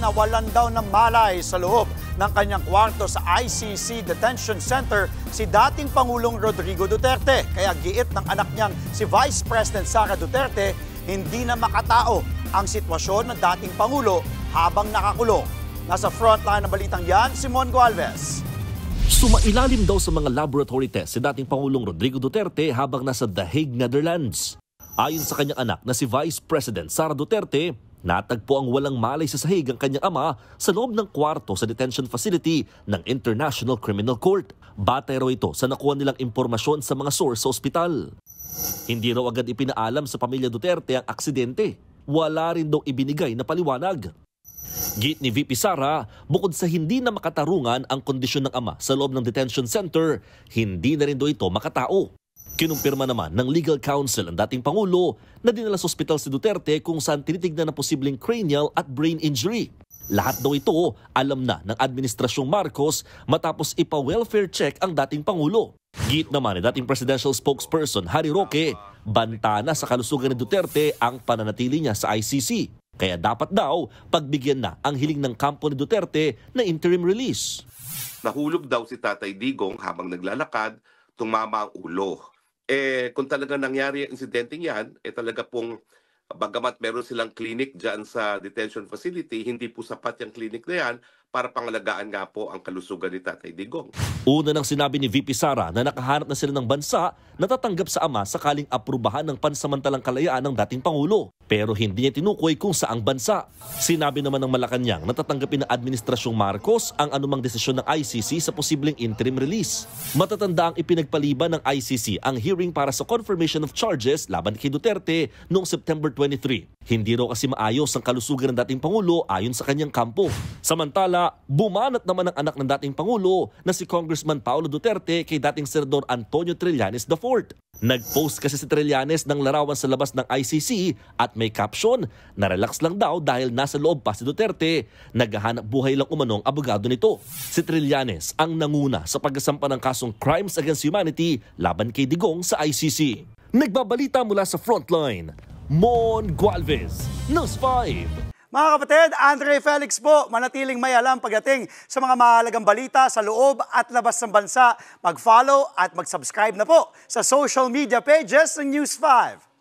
nawalan daw ng malay sa loob ng kanyang kwarto sa ICC Detention Center si dating Pangulong Rodrigo Duterte. Kaya giit ng anak niyang si Vice President Sara Duterte, hindi na makatao ang sitwasyon ng dating Pangulo habang nakakulong. Nasa frontline ng balitang yan, Simon Gualvez. Sumailalim daw sa mga laboratory test si dating Pangulong Rodrigo Duterte habang nasa The Hague, Netherlands. Ayon sa kanyang anak na si Vice President Sara Duterte, natagpo ang walang malay sa sahig ang kanyang ama sa loob ng kwarto sa detention facility ng International Criminal Court. Batay raw ito sa nakuha nilang impormasyon sa mga source sa ospital. Hindi raw agad ipinaalam sa pamilya Duterte ang aksidente. Wala rin daw ibinigay na paliwanag. Git ni VP Sara, bukod sa hindi na makatarungan ang kondisyon ng ama sa loob ng detention center, hindi na rin daw ito makatao. Kinumpirma naman ng legal counsel ang dating Pangulo na dinala sa ospital si Duterte kung saan tinitignan ng posibleng cranial at brain injury. Lahat daw ito alam na ng Administrasyong Marcos matapos ipa-welfare check ang dating Pangulo. Git naman ni dating presidential spokesperson Harry Roque, banta na sa kalusugan ni Duterte ang pananatili niya sa ICC. Kaya dapat daw pagbigyan na ang hiling ng kampo ni Duterte na interim release. Nahulog daw si Tatay Digong habang naglalakad, tumama ang ulo. Kung talaga nangyari ang insidenteng yan, talaga pong bagamat meron silang clinic dyan sa detention facility, hindi po sapat yung clinic na yan para pangalagaan nga po ang kalusugan ni Tatay Digong. Una nang sinabi ni VP Sara na nakahanap na sila ng bansa na tatanggap sa ama sakaling aprubahan ng pansamantalang kalayaan ng dating Pangulo. Pero hindi niya tinukoy kung saang bansa. Sinabi naman ng Malacanang na tatanggapin ng Administrasyong Marcos ang anumang desisyon ng ICC sa posibleng interim release. Matatanda ang ipinagpaliban ng ICC ang hearing para sa confirmation of charges laban kay Duterte noong September 23. Hindi raw kasi maayos ang kalusugan ng dating Pangulo ayon sa kanyang kampo. Samantala, bumanat naman ang anak ng dating Pangulo na si Congressman Paulo Duterte kay dating Senador Antonio Trillanes IV. Nag-post kasi si Trillanes ng larawan sa labas ng ICC at may caption na relax lang daw dahil nasa loob pa si Duterte. Naghahanap buhay lang umanong abogado nito. Si Trillanes ang nanguna sa pagkasampa ng kasong Crimes Against Humanity laban kay Digong sa ICC. Nagbabalita mula sa Frontline, Mon Gualvez, News 5. Mga kapatid, Andre Felix po, manatiling may alam pagdating sa mga mahalagang balita sa loob at labas ng bansa. Mag-follow at mag-subscribe na po sa social media pages ng News 5.